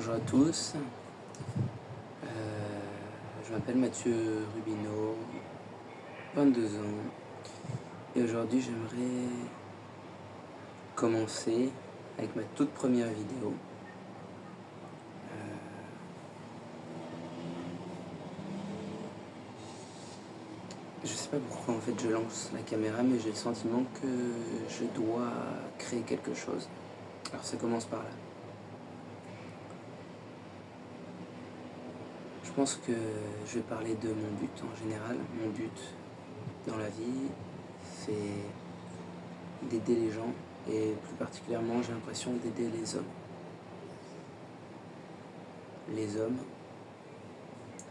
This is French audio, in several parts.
Bonjour à tous, je m'appelle Mathieu Rubino, 22 ans, et aujourd'hui j'aimerais commencer avec ma toute première vidéo. Je sais pas pourquoi en fait je lance la caméra, mais j'ai le sentiment que je dois créer quelque chose. Alors ça commence par là. Je pense que je vais parler de mon but en général. Mon but dans la vie, c'est d'aider les gens, et plus particulièrement j'ai l'impression d'aider les hommes. Les hommes,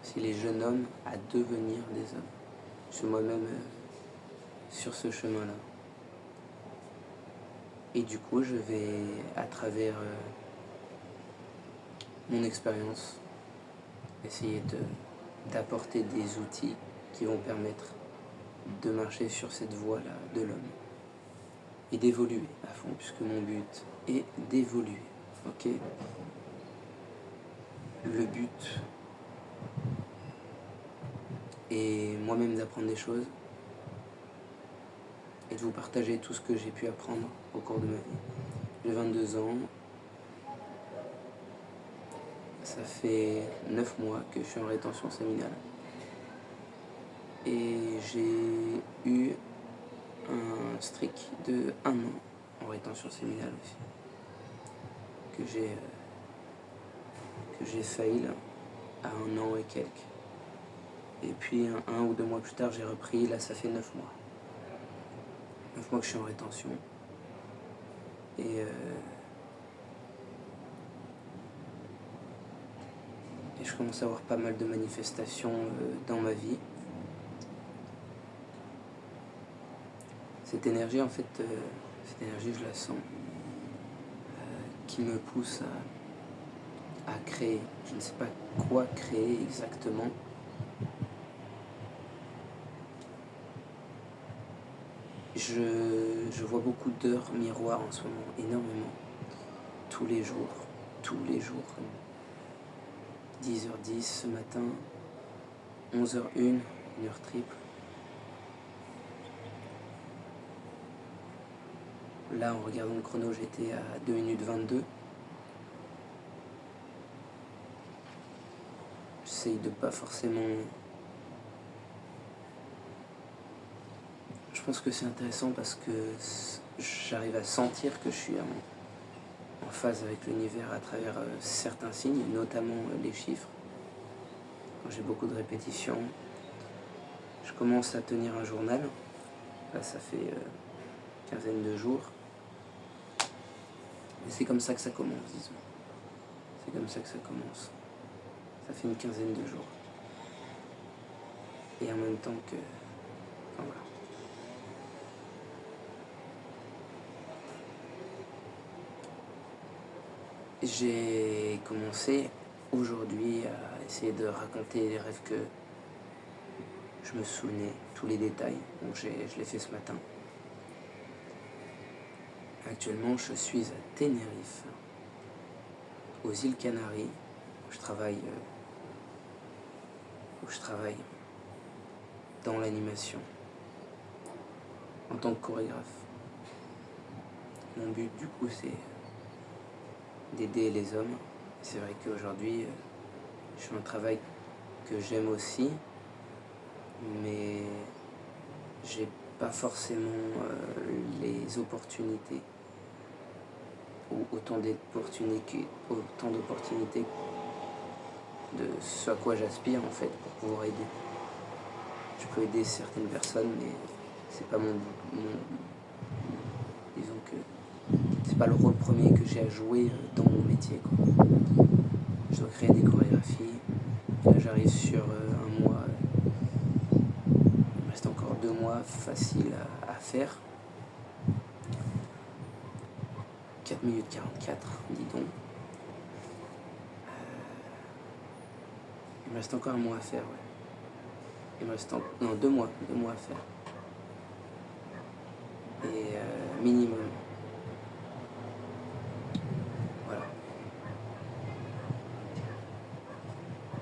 c'est les jeunes hommes à devenir des hommes. Je suis moi-même sur ce chemin-là. Et du coup, je vais, à travers mon expérience, essayer d'apporter des outils qui vont permettre de marcher sur cette voie-là de l'homme. Et d'évoluer à fond, puisque mon but est d'évoluer. Ok ? Le but est moi-même d'apprendre des choses et de vous partager tout ce que j'ai pu apprendre au cours de ma vie. J'ai 22 ans, ça fait 9 mois que je suis en rétention séminale. Et j'ai eu un strict de 1 an en rétention séminale aussi. Que j'ai fail à 1 an et quelques. Et puis un ou 2 mois plus tard, j'ai repris. Là, ça fait 9 mois. 9 mois que je suis en rétention. Et je commence à avoir pas mal de manifestations dans ma vie. Cette énergie, en fait, je la sens, qui me pousse à créer. Je ne sais pas quoi créer exactement. Je vois beaucoup d'heures miroirs en ce moment, énormément. Tous les jours. 10h10 ce matin, 11h01, 1h triple. Là, en regardant le chrono, j'étais à 2 minutes 22. J'essaye de pas forcément... Je pense que c'est intéressant parce que j'arrive à sentir que je suis en phase avec l'univers à travers certains signes, notamment les chiffres. Quand j'ai beaucoup de répétitions, je commence à tenir un journal. Là, ça fait quinzaine de jours. Et c'est comme ça que ça commence, disons. C'est comme ça que ça commence. Ça fait une quinzaine de jours. Et en même temps que... Enfin, voilà. J'ai commencé aujourd'hui à essayer de raconter les rêves que je me souvenais, tous les détails. Donc je l'ai fait ce matin. Actuellement, je suis à Tenerife, aux îles Canaries, où je travaille dans l'animation, en tant que chorégraphe. Mon but, du coup, c'est d'aider les hommes. C'est vrai qu'aujourd'hui, je fais un travail que j'aime aussi, mais j'ai pas forcément les opportunités, ou autant d'opportunités de ce à quoi j'aspire en fait pour pouvoir aider. Je peux aider certaines personnes, mais c'est pas disons que c'est pas le rôle premier que j'ai à jouer dans mon métier, quoi. Je dois créer des chorégraphies. Là, j'arrive sur un mois. Il me reste encore 2 mois faciles à faire. 4 minutes 44, dis donc. Il me reste encore un mois à faire, ouais. Il me reste 2 mois à faire. Et minimum. Voilà.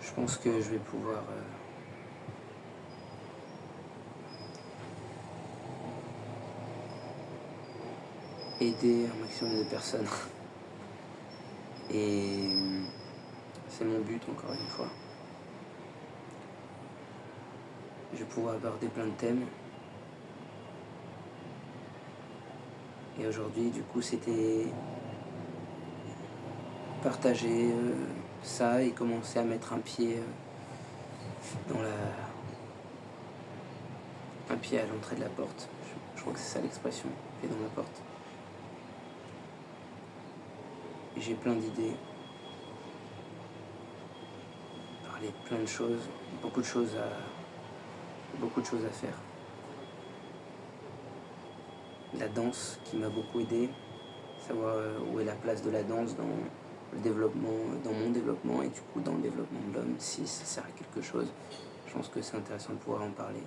je pense que je vais pouvoir aider un maximum de personnes. Et c'est mon but, encore une fois. Je vais pouvoir aborder plein de thèmes. Et aujourd'hui, du coup, c'était partager ça et commencer à mettre un pied un pied à l'entrée de la porte. Je crois que c'est ça l'expression, pied dans la porte. Et j'ai plein d'idées, parler de plein de choses, beaucoup de choses à faire. La danse qui m'a beaucoup aidé, savoir où est la place de la danse dans le développement, dans mon développement et du coup dans le développement de l'homme, si ça sert à quelque chose. Je pense que c'est intéressant de pouvoir en parler.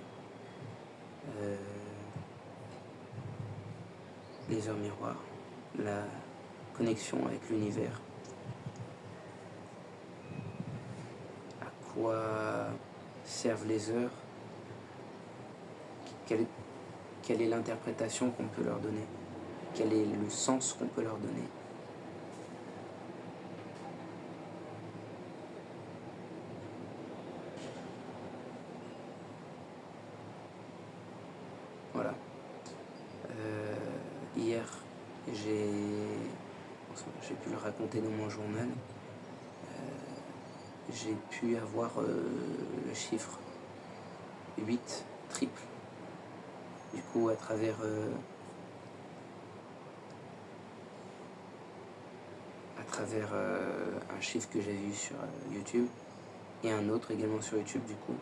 Les heures miroirs, la connexion avec l'univers. À quoi servent les heures? Quelle est l'interprétation qu'on peut leur donner? Quel est le sens qu'on peut leur donner? Voilà. Hier, j'ai pu le raconter dans mon journal. J'ai pu avoir le chiffre 8 triple. Du coup, à travers un chiffre que j'ai vu sur YouTube et un autre également sur YouTube, du coup,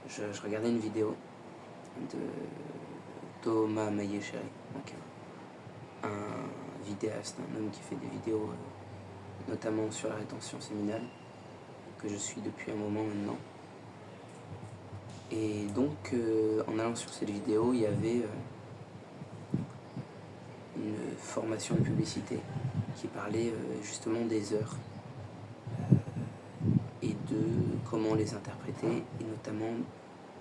je regardais une vidéo de Thomas Maillet-Chéry, donc un vidéaste, un homme qui fait des vidéos notamment sur la rétention séminale, que je suis depuis un moment maintenant. Et donc, en allant sur cette vidéo, il y avait une formation de publicité qui parlait justement des heures et de comment les interpréter, et notamment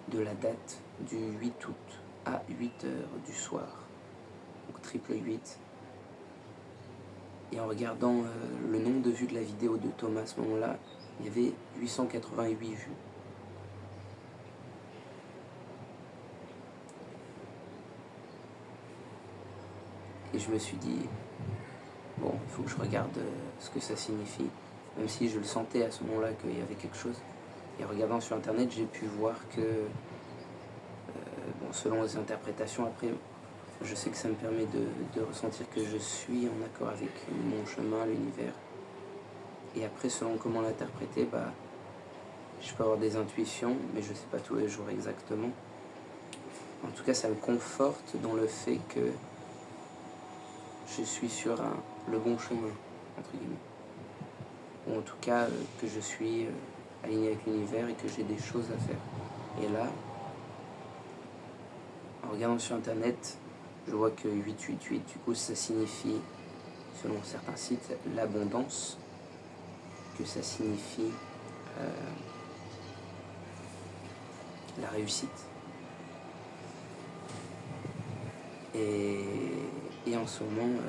de la date du 8 août à 8 heures du soir, donc triple 8. Et en regardant le nombre de vues de la vidéo de Thomas à ce moment-là, il y avait 888 vues. Et je me suis dit, bon, il faut que je regarde ce que ça signifie, même si je le sentais à ce moment-là qu'il y avait quelque chose. Et en regardant sur internet, j'ai pu voir que, bon, selon les interprétations, après, je sais que ça me permet de ressentir que je suis en accord avec mon chemin, l'univers. Et après, selon comment l'interpréter, je peux avoir des intuitions, mais je ne sais pas tous les jours exactement. En tout cas, ça me conforte dans le fait que je suis sur le bon chemin, entre guillemets. Ou en tout cas, que je suis aligné avec l'univers et que j'ai des choses à faire. Et là, en regardant sur internet, je vois que 888, du coup, ça signifie, selon certains sites, l'abondance, que ça signifie la réussite. Et en ce moment,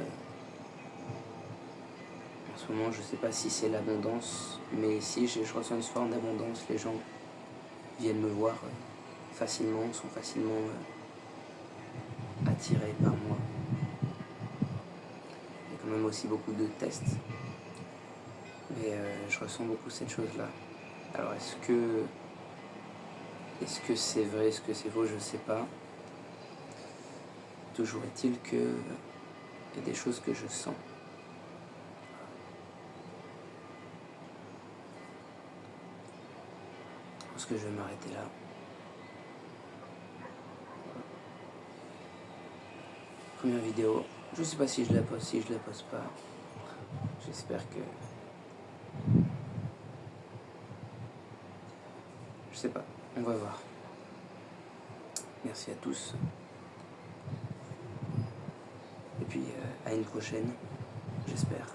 je ne sais pas si c'est l'abondance, mais si je ressens une forme d'abondance, les gens viennent me voir facilement, sont facilement attirés par moi. Il y a quand même aussi beaucoup de tests, mais je ressens beaucoup cette chose-là. Alors est-ce que c'est vrai, est-ce que c'est faux, je ne sais pas. Toujours est-il qu'il y a des choses que je sens. Je pense que je vais m'arrêter là. Première vidéo. Je ne sais pas si je la poste, pas. J'espère que... Je sais pas. On va voir. Merci à tous. Et puis à une prochaine, j'espère.